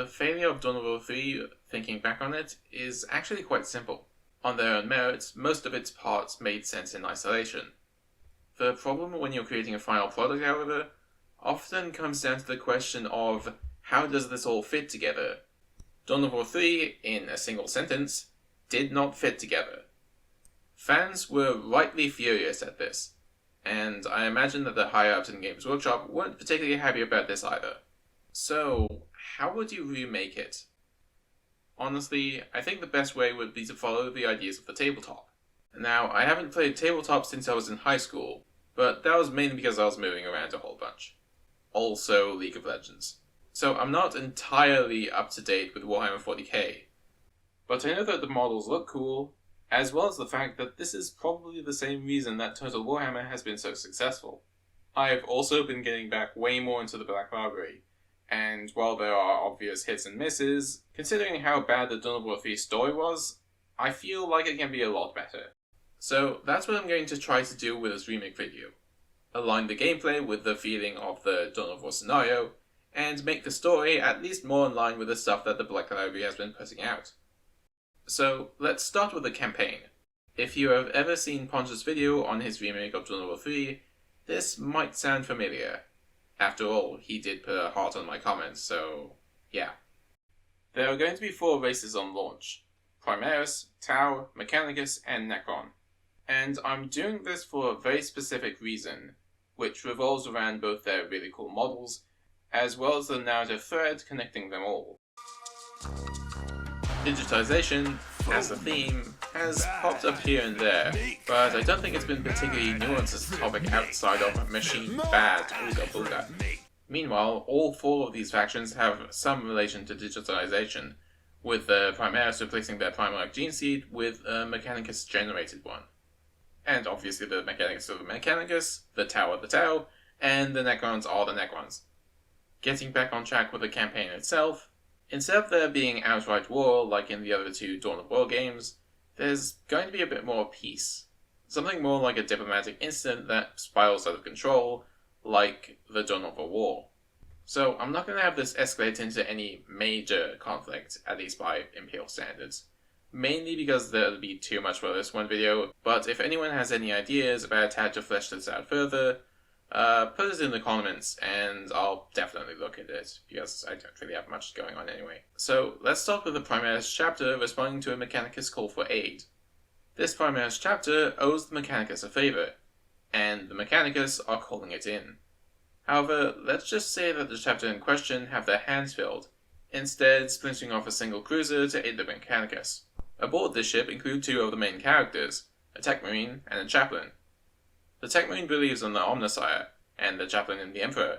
the failure of Dawn of War 3, thinking back on it, is actually quite simple. On their own merits, most of its parts made sense in isolation. The problem when you're creating a final product, however, often comes down to the question of how does this all fit together? Dawn of War 3, in a single sentence, did not fit together. Fans were rightly furious at this, and I imagine that the higher-ups in Games Workshop weren't particularly happy about this either. So, how would you remake it? Honestly, I think the best way would be to follow the ideas of the tabletop. Now, I haven't played tabletop since I was in high school, but that was mainly because I was moving around a whole bunch. Also, League of Legends. So I'm not entirely up to date with Warhammer 40k. But I know that the models look cool, as well as the fact that this is probably the same reason that Total Warhammer has been so successful. I've also been getting back way more into the Black Library, and while there are obvious hits and misses, considering how bad the Dawn of War 3 story was, I feel like it can be a lot better. So that's what I'm going to try to do with this remake video. Align the gameplay with the feeling of the Dawn of War scenario, and make the story at least more in line with the stuff that the Black Library has been putting out. So let's start with the campaign. If you have ever seen Poncha's video on his remake of Dawn of War 3, this might sound familiar. After all, he did put a heart on my comments, so yeah. There are going to be 4 races on launch: Primaris, Tau, Mechanicus, and Necron. And I'm doing this for a very specific reason, which revolves around both their really cool models, as well as the narrative thread connecting them all. Digitization, as a theme, has popped up here and there, but I don't think it's been particularly nuanced as a topic outside of machine bad ooga booga. Meanwhile, all 4 of these factions have some relation to digitalization, with the Primaris replacing their Primarch gene seed with a Mechanicus generated one. And obviously the Mechanicus are the Mechanicus, the Tau are the Tau, and the Necrons are the Necrons. Getting back on track with the campaign itself, instead of there being outright war like in the other 2 Dawn of War games, there's going to be a bit more peace. Something more like a diplomatic incident that spirals out of control, like the Dawn of War. So I'm not going to have this escalate into any major conflict, at least by Imperial standards. Mainly because there would be too much for this one video, but if anyone has any ideas about how to flesh this out further, put it in the comments and I'll definitely look at it, because I don't really have much going on anyway. So let's start with the Primaris chapter responding to a Mechanicus call for aid. This Primaris chapter owes the Mechanicus a favour, and the Mechanicus are calling it in. However, let's just say that the chapter in question have their hands filled, instead splintering off a single cruiser to aid the Mechanicus. Aboard this ship include 2 of the main characters, a Tech Marine and a Chaplain. The Tech Marine believes in the Omnissiah, and the Chaplain in the Emperor,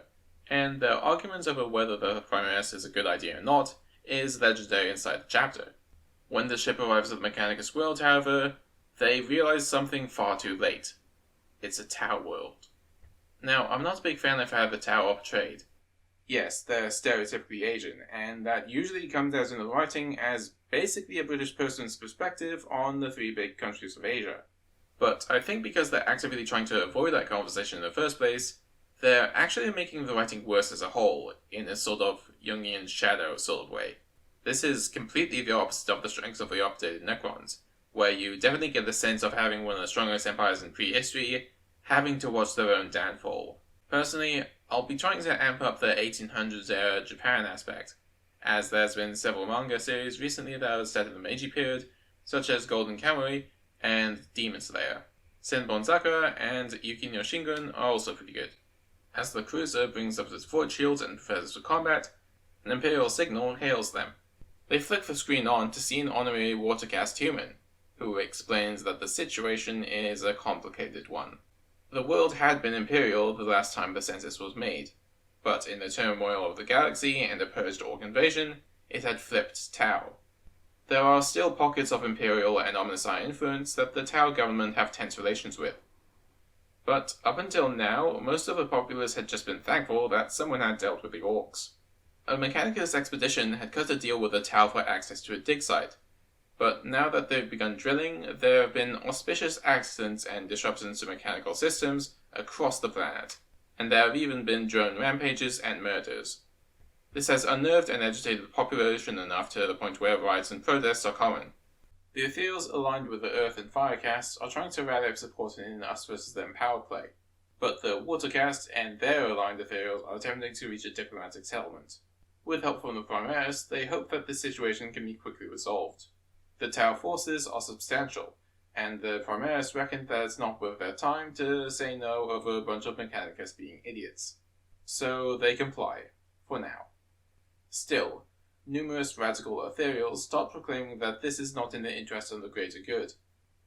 and their argument over whether the Primaris is a good idea or not is legendary inside the chapter. When the ship arrives at the Mechanicus world, however, they realize something far too late. It's a Tau world. Now, I'm not a big fan of how the Tau are portrayed. Yes, they're stereotypically Asian, and that usually comes out in the writing as basically a British person's perspective on the 3 big countries of Asia. But I think because they're actively trying to avoid that conversation in the first place, they're actually making the writing worse as a whole, in a sort of Jungian shadow sort of way. This is completely the opposite of the strengths of the updated Necrons, where you definitely get the sense of having one of the strongest empires in prehistory having to watch their own downfall. Personally, I'll be trying to amp up the 1800s era Japan aspect, as there's been several manga series recently that are set in the Meiji period, such as Golden Kamuy and Demon Slayer. Senbon Sakura and Yuki no Shingun are also pretty good. As the cruiser brings up its forward shields and prepares for combat, an Imperial signal hails them. They flick the screen on to see an honorary water caste human, who explains that the situation is a complicated one. The world had been Imperial the last time the census was made, but in the turmoil of the galaxy and a purged Ork invasion, it had flipped Tau. There are still pockets of Imperial and Omnissiah influence that the Tau government have tense relations with. But up until now, most of the populace had just been thankful that someone had dealt with the Orks. A Mechanicus expedition had cut a deal with the Tau for access to a dig site, but now that they've begun drilling, there have been auspicious accidents and disruptions to mechanical systems across the planet, and there have even been drone rampages and murders. This has unnerved and agitated the population enough to the point where riots and protests are common. The Ethereals aligned with the Earth and Fire castes are trying to rally up support in an us versus them power play, but the Water caste and their aligned Ethereals are attempting to reach a diplomatic settlement. With help from the Primaris, they hope that this situation can be quickly resolved. The Tau forces are substantial, and the Primaris reckon that it's not worth their time to say no over a bunch of Mechanicus being idiots. So they comply, for now. Still, numerous radical Ethereals start proclaiming that this is not in the interest of the greater good,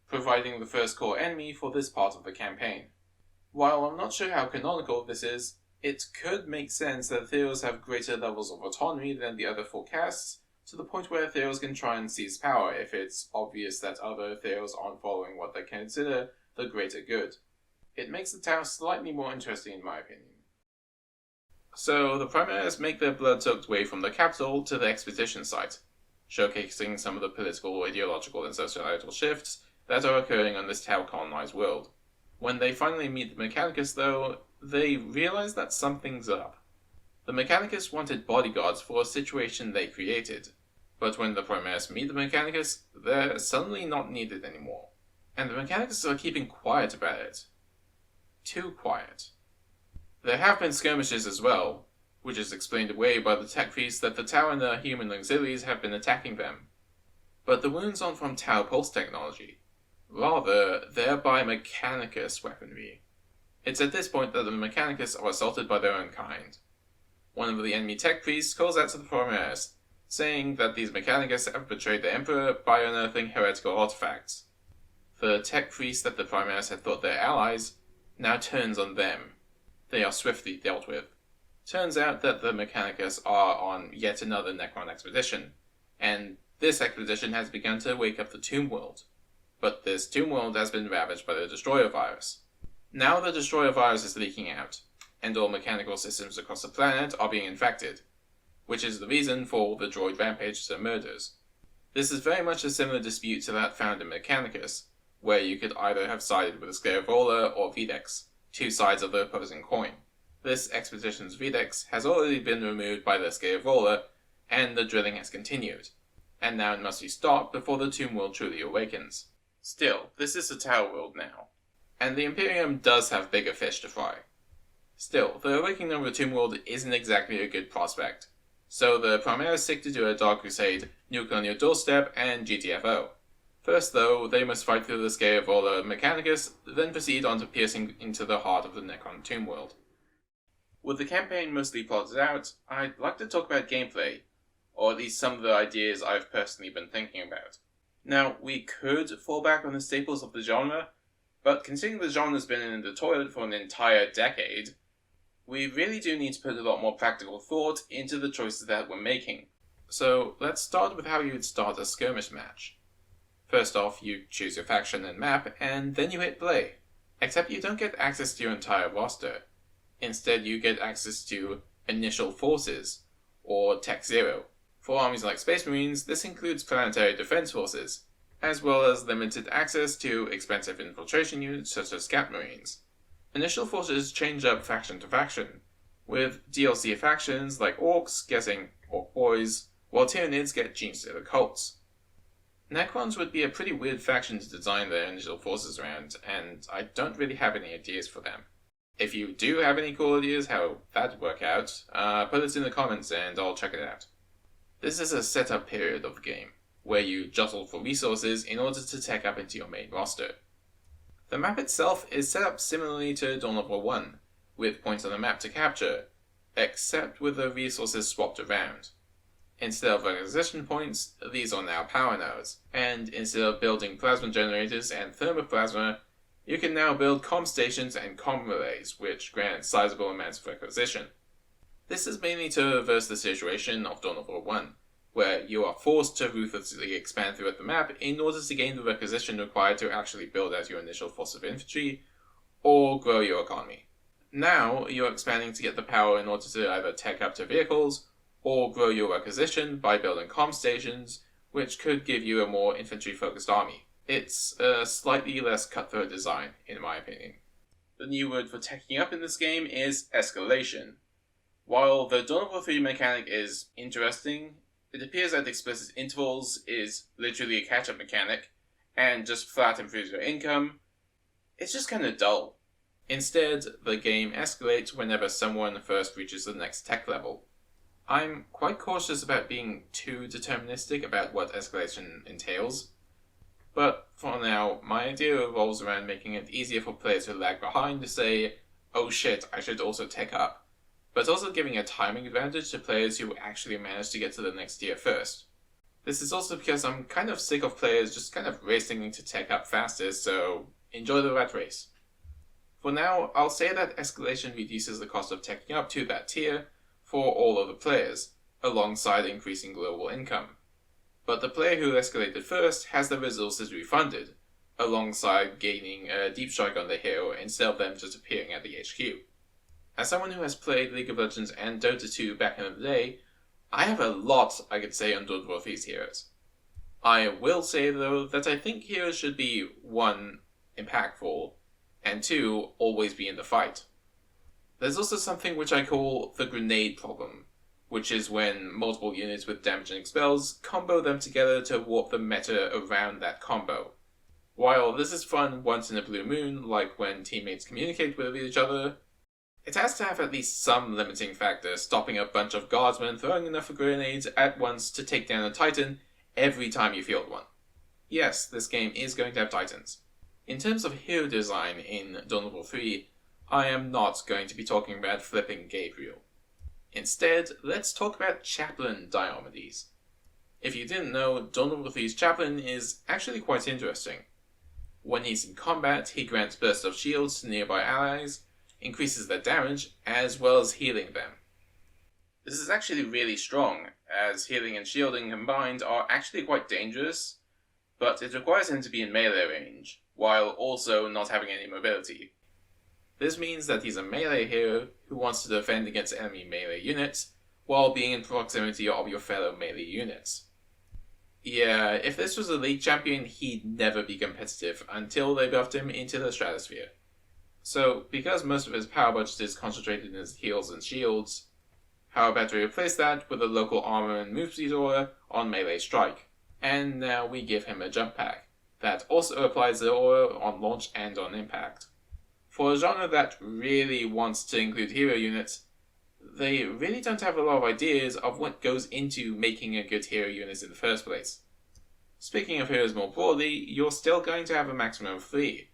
providing the first core enemy for this part of the campaign. While I'm not sure how canonical this is, it could make sense that Ethereals have greater levels of autonomy than the other four castes, to the point where Ethereals can try and seize power if it's obvious that other Ethereals aren't following what they consider the greater good. It makes the Tau slightly more interesting in my opinion. So the Primaris make their blood-soaked way from the capital to the expedition site, showcasing some of the political, ideological, and societal shifts that are occurring on this Tau-colonized world. When they finally meet the Mechanicus, though, they realize that something's up. The Mechanicus wanted bodyguards for a situation they created, but when the Primaris meet the Mechanicus, they're suddenly not needed anymore, and the Mechanicus are keeping quiet about it. Too quiet. There have been skirmishes as well, which is explained away by the tech priests that the Tau and their human auxiliaries have been attacking them. But the wounds aren't from Tau pulse technology. Rather, they're by Mechanicus weaponry. It's at this point that the Mechanicus are assaulted by their own kind. One of the enemy tech priests calls out to the Primaris, saying that these Mechanicus have betrayed the Emperor by unearthing heretical artifacts. The tech priest that the Primaris had thought their allies now turns on them. They are swiftly dealt with. Turns out that the Mechanicus are on yet another Necron expedition, and this expedition has begun to wake up the Tomb World. But this Tomb World has been ravaged by the Destroyer virus. Now the Destroyer virus is leaking out, and all mechanical systems across the planet are being infected, which is the reason for all the droid rampages and murders. This is very much a similar dispute to that found in Mechanicus, where you could either have sided with Scaevola or Vedex, two sides of the opposing coin. This expedition's Vedex has already been removed by the Scaevola, and the drilling has continued, and now it must be stopped before the Tomb World truly awakens. Still, this is the Tau world now, and the Imperium does have bigger fish to fry. Still, the awakening of the Tomb World isn't exactly a good prospect, so the Primaris seek to do a Dark Crusade, Nuke on Your Doorstep, and GTFO. First though, they must fight through the Scaevola Mechanicus, then proceed on to piercing into the heart of the Necron Tomb World. With the campaign mostly plotted out, I'd like to talk about gameplay, or at least some of the ideas I've personally been thinking about. Now, we could fall back on the staples of the genre, but considering the genre's been in the toilet for an entire decade, we really do need to put a lot more practical thought into the choices that we're making. So, let's start with how you'd start a skirmish match. First off, you choose your faction and map, and then you hit play. Except you don't get access to your entire roster. Instead, you get access to Initial Forces, or Tech Zero. For armies like Space Marines, this includes Planetary Defense Forces, as well as limited access to expensive infiltration units such as Scout Marines. Initial Forces change up faction to faction, with DLC factions like Orks getting Ork Boys, while Tyranids get Gene Stealer Cults. Necrons would be a pretty weird faction to design their initial forces around, and I don't really have any ideas for them. If you do have any cool ideas how that'd work out, put it in the comments and I'll check it out. This is a setup period of the game, where you jostle for resources in order to tech up into your main roster. The map itself is set up similarly to Dawn of War 1, with points on the map to capture, except with the resources swapped around. Instead of acquisition points, these are now power nodes, and instead of building plasma generators and thermoplasma, you can now build comm stations and comm relays, which grant sizable amounts of acquisition. This is mainly to reverse the situation of Dawn of War 1, where you are forced to ruthlessly expand throughout the map in order to gain the requisition required to actually build out your initial force of infantry, or grow your economy. Now, you're expanding to get the power in order to either tech up to vehicles, or grow your requisition by building comm stations, which could give you a more infantry-focused army. It's a slightly less cutthroat design, in my opinion. The new word for teching up in this game is escalation. While the Dawn of War 3 mechanic is interesting, it appears that explicit intervals is literally a catch-up mechanic, and just flat improves your income. It's just kinda dull. Instead, the game escalates whenever someone first reaches the next tech level. I'm quite cautious about being too deterministic about what escalation entails, but for now, my idea revolves around making it easier for players who lag behind to say, oh shit, I should also tech up, but also giving a timing advantage to players who actually manage to get to the next tier first. This is also because I'm kind of sick of players just kind of racing to tech up faster, so enjoy the rat race. For now, I'll say that escalation reduces the cost of teching up to that tier for all of the players, alongside increasing global income. But the player who escalated first has the resources refunded, alongside gaining a deep strike on the hero instead of them just appearing at the HQ. As someone who has played League of Legends and Dota 2 back in the day, I have a lot I could say on Dawn of War 3's heroes. I will say though that I think heroes should be 1. Impactful, and 2. Always be in the fight. There's also something which I call the grenade problem, which is when multiple units with damaging spells combo them together to warp the meta around that combo. While this is fun once in a blue moon, like when teammates communicate with each other, it has to have at least some limiting factor, stopping a bunch of guardsmen throwing enough grenades at once to take down a titan every time you field one. Yes, this game is going to have titans. In terms of hero design in Dawn of War 3, I am not going to be talking about flipping Gabriel. Instead, let's talk about Chaplain Diomedes. If you didn't know, Dawn of War 3's Chaplain is actually quite interesting. When he's in combat, he grants bursts of shields to nearby allies, increases their damage, as well as healing them. This is actually really strong, as healing and shielding combined are actually quite dangerous, but it requires him to be in melee range, while also not having any mobility. This means that he's a melee hero who wants to defend against enemy melee units, while being in proximity of your fellow melee units. Yeah, if this was a League champion, he'd never be competitive until they buffed him into the stratosphere. So, because most of his power budget is concentrated in his heals and shields, how about we replace that with a local armor and move speed aura on melee strike? And now we give him a jump pack that also applies the aura on launch and on impact. For a genre that really wants to include hero units, they really don't have a lot of ideas of what goes into making a good hero unit in the first place. Speaking of heroes more broadly, you're still going to have a maximum of 3,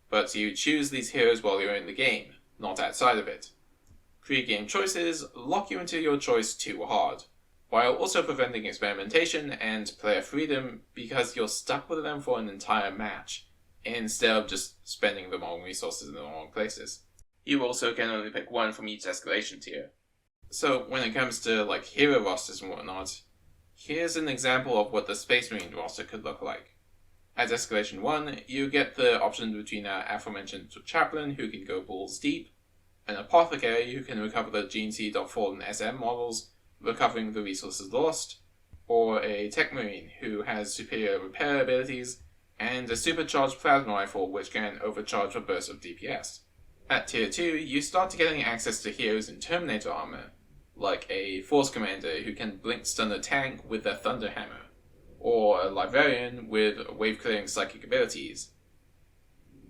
but you choose these heroes while you're in the game, not outside of it. Pre-game choices lock you into your choice too hard, while also preventing experimentation and player freedom because you're stuck with them for an entire match, instead of just spending the wrong resources in the wrong places. You also can only pick one from each escalation tier. So when it comes to hero rosters and whatnot, here's an example of what the Space Marine roster could look like. At Escalation 1, you get the option between our aforementioned Chaplain, who can go balls deep, an Apothecary, who can recover the GNC.Fallen SM models, recovering the resources lost, or a Tech Marine, who has superior repair abilities, and a supercharged plasma rifle, which can overcharge a burst of DPS. At Tier 2, you start getting access to heroes in Terminator armor, like a Force Commander who can blink stun a tank with their Thunder Hammer, or a Librarian with wave-clearing psychic abilities,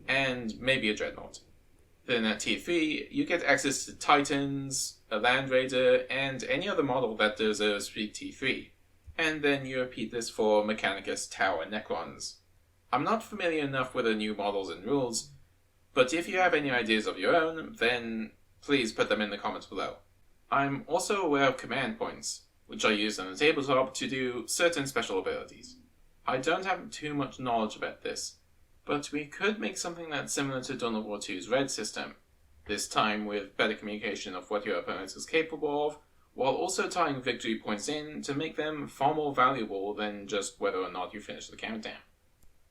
and maybe a Dreadnought. Then at Tier 3, you get access to Titans, a Land Raider, and any other model that deserves to be T3, and then you repeat this for Mechanicus, Tau, and Necrons. I'm not familiar enough with the new models and rules, but if you have any ideas of your own, then please put them in the comments below. I'm also aware of command points, which are used on the tabletop to do certain special abilities. I don't have too much knowledge about this, but we could make something that's similar to Dawn of War 2's Red system, this time with better communication of what your opponent is capable of, while also tying victory points in to make them far more valuable than just whether or not you finish the countdown.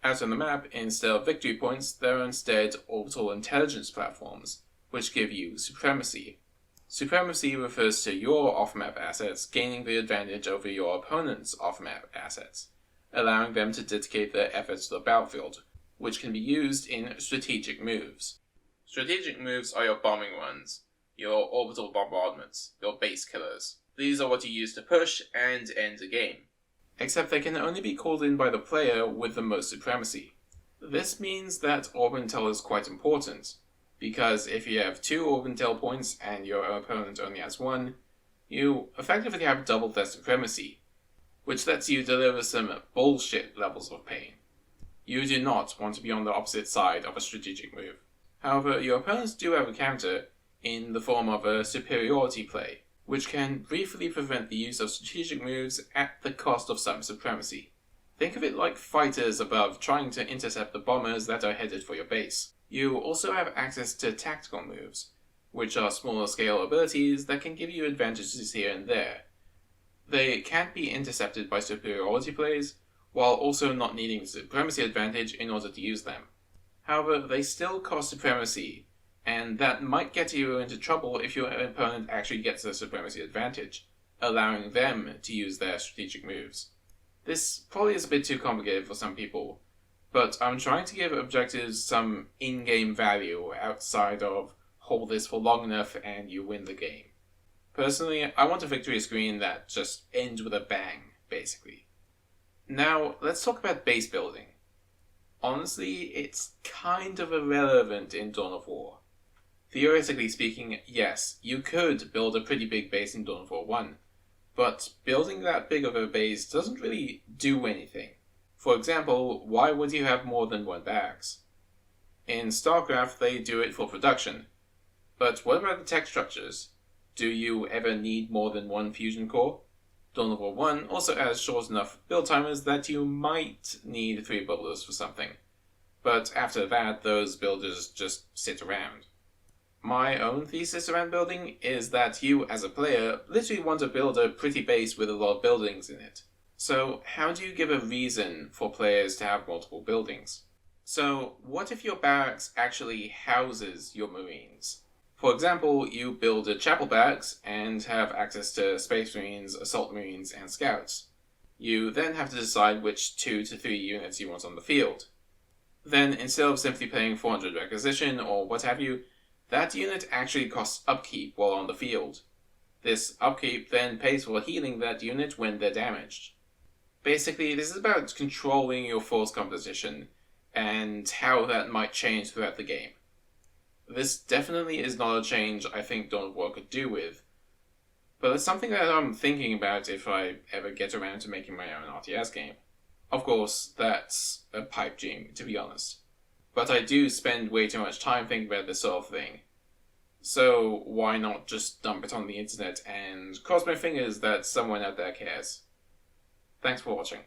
Out on the map, instead of victory points, there are instead orbital intelligence platforms, which give you Supremacy. Supremacy refers to your off-map assets gaining the advantage over your opponent's off-map assets, allowing them to dedicate their efforts to the battlefield, which can be used in strategic moves. Strategic moves are your bombing runs, your orbital bombardments, your base killers. These are what you use to push and end a game. Except they can only be called in by the player with the most supremacy. This means that Orb Intel is quite important, because if you have 2 Orb Intel points and your opponent only has 1, you effectively have double their supremacy, which lets you deliver some bullshit levels of pain. You do not want to be on the opposite side of a strategic move. However, your opponents do have a counter in the form of a superiority play, which can briefly prevent the use of strategic moves at the cost of some supremacy. Think of it like fighters above trying to intercept the bombers that are headed for your base. You also have access to tactical moves, which are smaller scale abilities that can give you advantages here and there. They can't be intercepted by superiority plays, while also not needing supremacy advantage in order to use them. However, they still cost supremacy, and that might get you into trouble if your opponent actually gets a supremacy advantage, allowing them to use their strategic moves. This probably is a bit too complicated for some people, but I'm trying to give objectives some in-game value outside of hold this for long enough and you win the game. Personally, I want a victory screen that just ends with a bang, basically. Now, let's talk about base building. Honestly, it's kind of irrelevant in Dawn of War. Theoretically speaking, yes, you could build a pretty big base in Dawn of War 1, but building that big of a base doesn't really do anything. For example, why would you have more than 1 barracks? In StarCraft, they do it for production. But what about the tech structures? Do you ever need more than 1 fusion core? Dawn of War 1 also has short enough build timers that you might need 3 builders for something. But after that, those builders just sit around. My own thesis around building is that you, as a player, literally want to build a pretty base with a lot of buildings in it. So how do you give a reason for players to have multiple buildings? So what if your barracks actually houses your marines? For example, you build a chapel barracks and have access to space marines, assault marines, and scouts. You then have to decide which 2 to 3 units you want on the field. Then, instead of simply paying 400 requisition or what have you, that unit actually costs upkeep while on the field. This upkeep then pays for healing that unit when they're damaged. Basically, this is about controlling your force composition and how that might change throughout the game. This definitely is not a change I think Dawn of War could do with, but it's something that I'm thinking about if I ever get around to making my own RTS game. Of course, that's a pipe dream, to be honest. But I do spend way too much time thinking about this sort of thing. So why not just dump it on the internet and cross my fingers that someone out there cares? Thanks for watching.